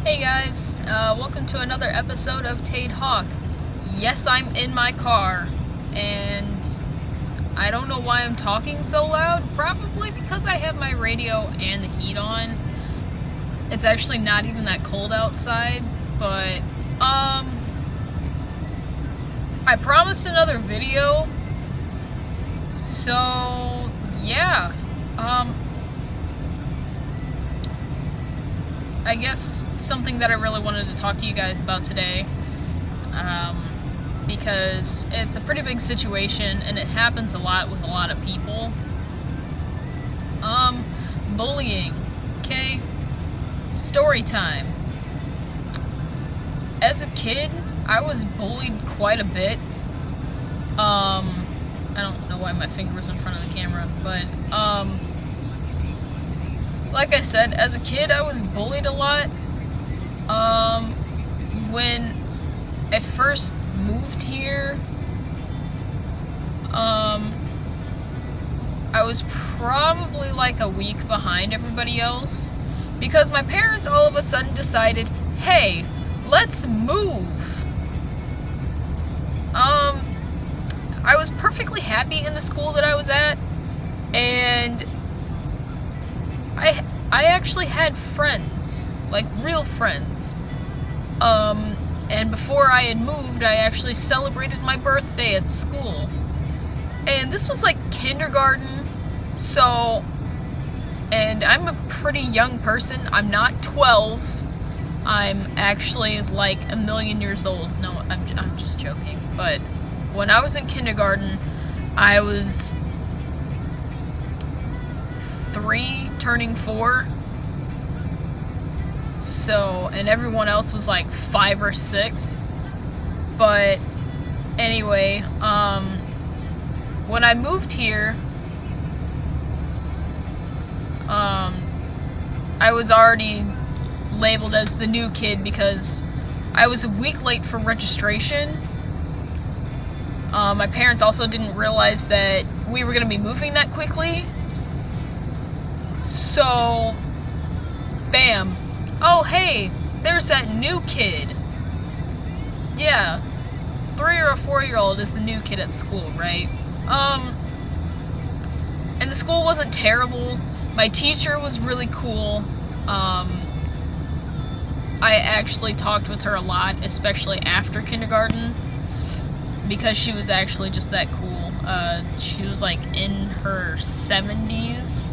Hey guys, welcome to another episode of Tade Hawk. Yes, I'm in my car, and I don't know why I'm talking so loud. Probably because I have my radio and the heat on. It's actually not even that cold outside, but I promised another video, so yeah. I guess something that I really wanted to talk to you guys about today, because it's a pretty big situation and it happens a lot with a lot of people. Bullying, okay? Story time. As a kid, I was bullied quite a bit. I don't know why my finger was in front of the camera, but, like I said, as a kid, I was bullied a lot. When I first moved here, I was probably like a week behind everybody else, because my parents all of a sudden decided, hey, let's move. I was perfectly happy in the school that I was at, and I actually had friends, like real friends. And before I had moved, I actually celebrated my birthday at school. And this was like kindergarten, so, and I'm a pretty young person. I'm not 12. I'm actually like a million years old. No, I'm just joking. But when I was in kindergarten, I was 3 turning 4. So, and everyone else was like 5 or 6. But anyway, when I moved here, I was already labeled as the new kid because I was a week late for registration. My parents also didn't realize that we were going to be moving that quickly. So, bam. Oh, hey, there's that new kid. Yeah, 3 or a 4-year-old is the new kid at school, right? And the school wasn't terrible. My teacher was really cool. I actually talked with her a lot, especially after kindergarten, because she was actually just that cool. She was like in her 70s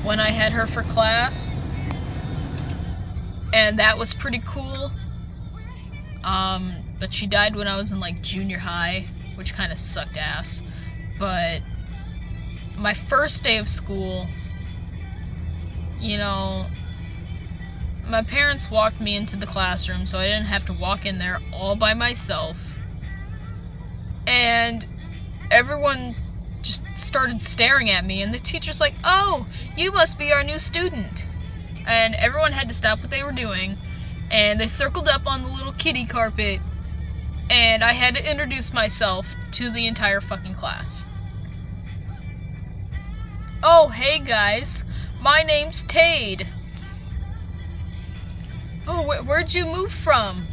when I had her for class, and that was pretty cool. But she died when I was in like junior high, which kind of sucked ass. But my first day of school, you know, my parents walked me into the classroom, so I didn't have to walk in there all by myself. And everyone just started staring at me, and the teacher's like, oh, you must be our new student. And everyone had to stop what they were doing, and they circled up on the little kiddie carpet, and I had to introduce myself to the entire fucking class. Oh, hey guys, my name's Tade. Oh, where'd you move from?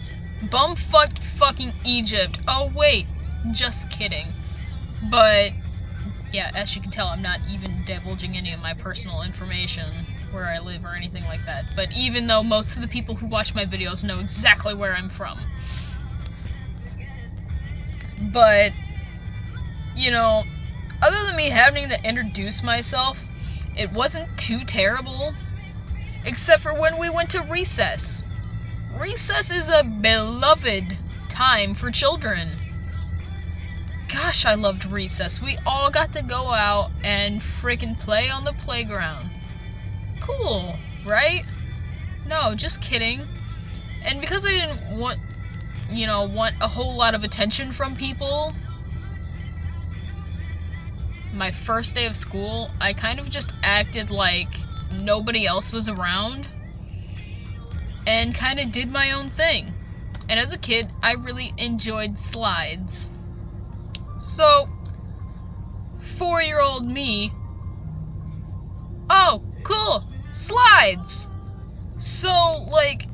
Bumfucked fucking Egypt. Oh, wait, just kidding. But, yeah, as you can tell, I'm not even divulging any of my personal information, where I live or anything like that. But even though most of the people who watch my videos know exactly where I'm from. But, you know, other than me having to introduce myself, it wasn't too terrible. Except for when we went to recess. Recess is a beloved time for children. Gosh, I loved recess. We all got to go out and freaking play on the playground. Cool, right? No, just kidding. And because I didn't want a whole lot of attention from people, my first day of school, I kind of just acted like nobody else was around and kind of did my own thing. And as a kid, I really enjoyed slides. So, 4-year-old me, oh, cool, slides! So, like,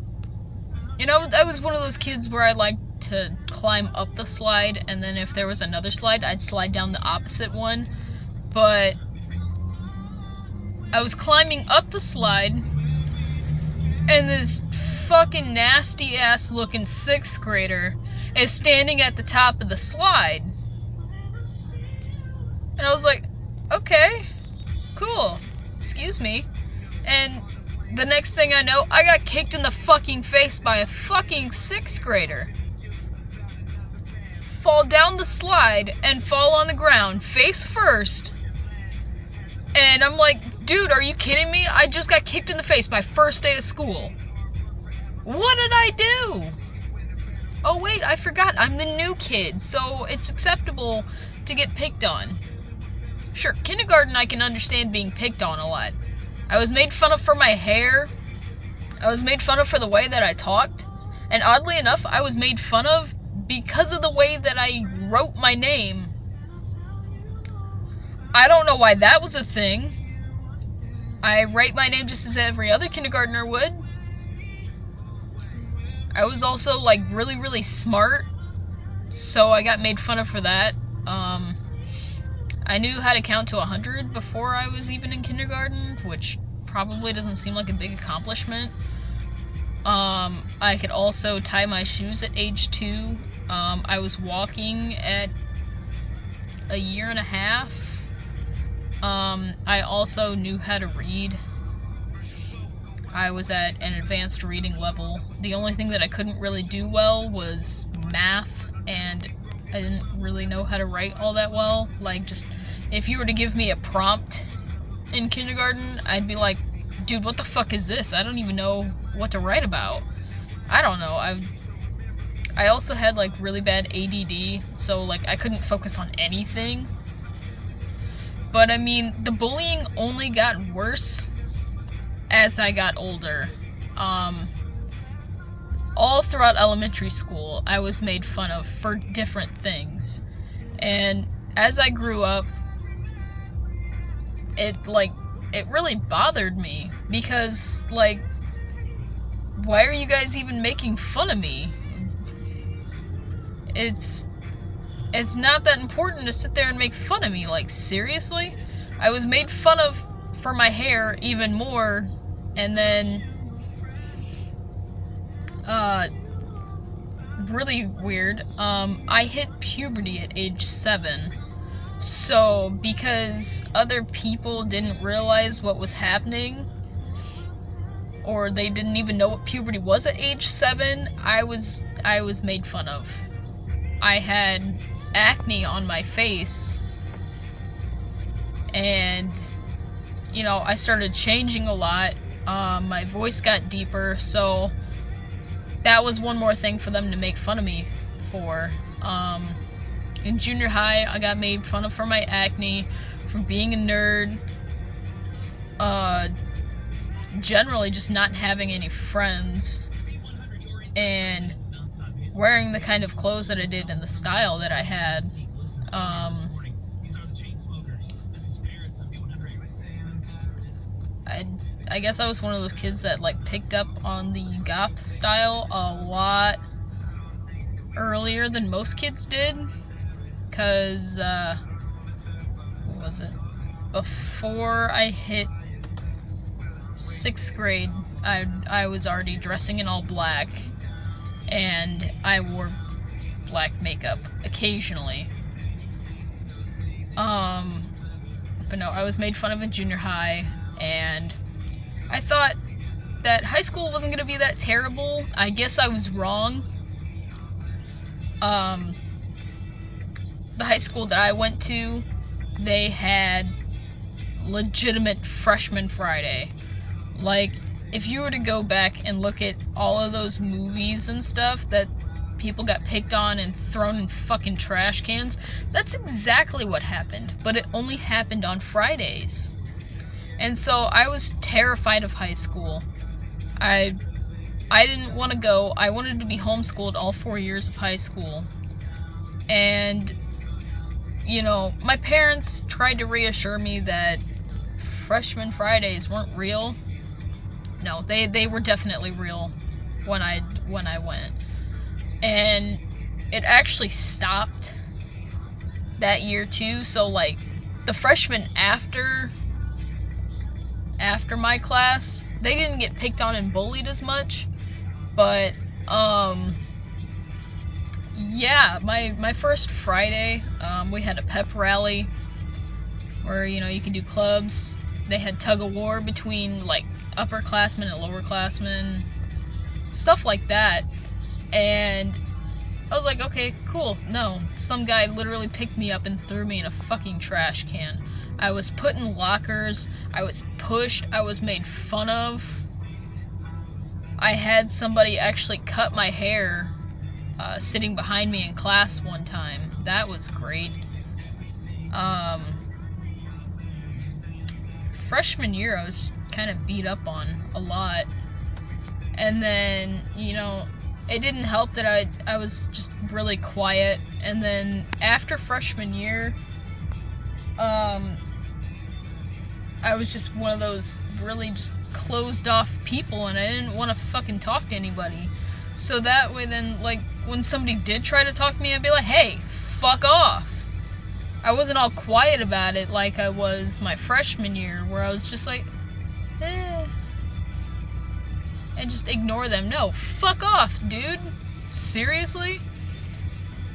mean, I was one of those kids where I liked to climb up the slide, and then if there was another slide, I'd slide down the opposite one. But I was climbing up the slide, and this fucking nasty ass looking 6th grader is standing at the top of the slide. And I was like, okay, cool, excuse me. And the next thing I know, I got kicked in the fucking face by a fucking 6th grader. Fall down the slide and fall on the ground, face first. And I'm like, dude, are you kidding me? I just got kicked in the face my first day of school. What did I do? Oh wait, I forgot, I'm the new kid, so it's acceptable to get picked on. Sure, kindergarten I can understand being picked on a lot. I was made fun of for my hair. I was made fun of for the way that I talked. And oddly enough, I was made fun of because of the way that I wrote my name. I don't know why that was a thing. I write my name just as every other kindergartner would. I was also, like, really, really smart, so I got made fun of for that. I knew how to count to 100 before I was even in kindergarten, which probably doesn't seem like a big accomplishment. I could also tie my shoes at age 2. I was walking at a year and a half. I also knew how to read. I was at an advanced reading level. The only thing that I couldn't really do well was math, and I didn't really know how to write all that well. Like, just, if you were to give me a prompt in kindergarten, I'd be like, dude, what the fuck is this? I don't even know what to write about. I don't know. I also had, like, really bad ADD, so, like, I couldn't focus on anything. But, I mean, the bullying only got worse as I got older. All throughout elementary school, I was made fun of for different things. And as I grew up, it really bothered me. Because, like, why are you guys even making fun of me? It's not that important to sit there and make fun of me. Like, seriously? I was made fun of for my hair even more, and then, really weird, I hit puberty at age 7, so because other people didn't realize what was happening, or they didn't even know what puberty was at age 7, I was made fun of. I had acne on my face, and, you know, I started changing a lot. My voice got deeper, so that was one more thing for them to make fun of me for. In junior high, I got made fun of for my acne, for being a nerd, generally just not having any friends, and wearing the kind of clothes that I did and the style that I had. I guess I was one of those kids that, like, picked up on the goth style a lot earlier than most kids did, because, what was it? Before I hit 6th grade, I was already dressing in all black, and I wore black makeup occasionally. But no, I was made fun of in junior high, and I thought that high school wasn't gonna be that terrible. I guess I was wrong. The high school that I went to, they had legitimate Freshman Friday. Like, if you were to go back and look at all of those movies and stuff that people got picked on and thrown in fucking trash cans, that's exactly what happened, but it only happened on Fridays. And so I was terrified of high school. I didn't want to go. I wanted to be homeschooled all 4 years of high school. And, you know, my parents tried to reassure me that Freshman Fridays weren't real. No, they were definitely real. when I went, and it actually stopped that year too. So like the freshmen after my class, they didn't get picked on and bullied as much, but yeah, my first Friday, we had a pep rally where, you know, you could do clubs. They had tug of war between like upperclassmen and lowerclassmen, stuff like that. And I was like, okay, cool. No, some guy literally picked me up and threw me in a fucking trash can. I was put in lockers, I was pushed, I was made fun of. I had somebody actually cut my hair sitting behind me in class one time. That was great. Freshman year, I was just kind of beat up on a lot. And then, you know, it didn't help that I was just really quiet. And then after freshman year, I was just one of those really just closed off people, and I didn't want to fucking talk to anybody. So that way then, like, when somebody did try to talk to me, I'd be like, hey, fuck off. I wasn't all quiet about it like I was my freshman year, where I was just like, and just ignore them. No, fuck off, dude. Seriously?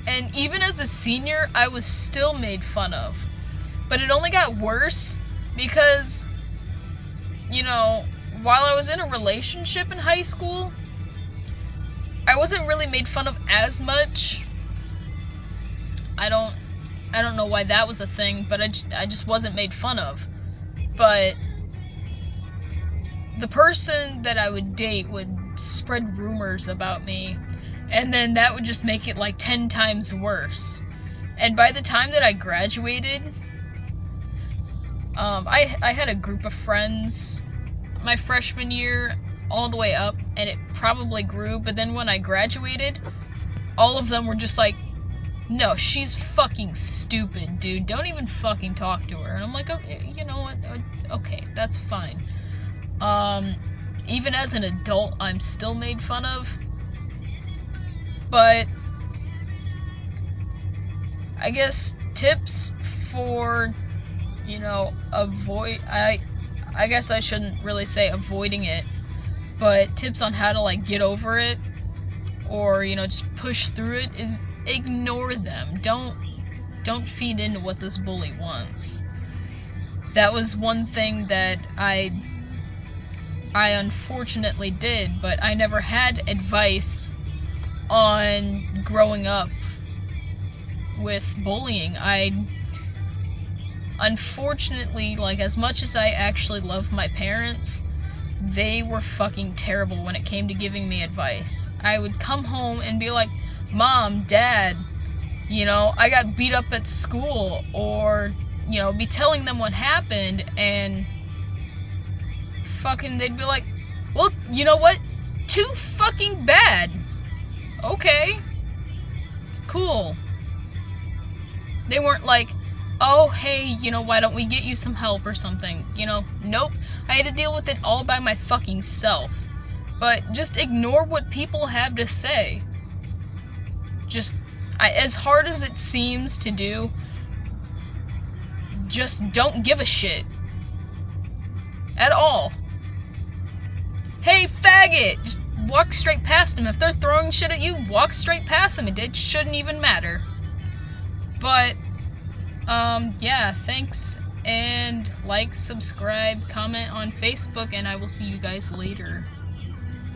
And even as a senior, I was still made fun of. But it only got worse because, you know, while I was in a relationship in high school, I wasn't really made fun of as much. I don't know why that was a thing, but I just wasn't made fun of. But the person that I would date would spread rumors about me, and then that would just make it like 10 times worse. And by the time that I graduated, I had a group of friends my freshman year all the way up, and it probably grew, but then when I graduated, all of them were just like, no, she's fucking stupid, dude. Don't even fucking talk to her. And I'm like, okay, you know what? Okay, that's fine. Even as an adult, I'm still made fun of. But I guess tips for, you know, I guess I shouldn't really say avoiding it, but tips on how to, like, get over it, or, you know, just push through it, is ignore them. Don't feed into what this bully wants. That was one thing that I unfortunately did, but I never had advice on growing up with bullying. Unfortunately, like, as much as I actually love my parents, they were fucking terrible when it came to giving me advice. I would come home and be like, Mom, Dad, you know, I got beat up at school, or, you know, be telling them what happened, and fucking they'd be like, well, you know what? Too fucking bad. Okay. Cool. They weren't like, oh, hey, you know, why don't we get you some help or something? You know, nope. I had to deal with it all by my fucking self. But just ignore what people have to say. Just, as hard as it seems to do, just don't give a shit. At all. Hey, faggot! Just walk straight past them. If they're throwing shit at you, walk straight past them. It shouldn't even matter. But, yeah, thanks. And like, subscribe, comment on Facebook, and I will see you guys later.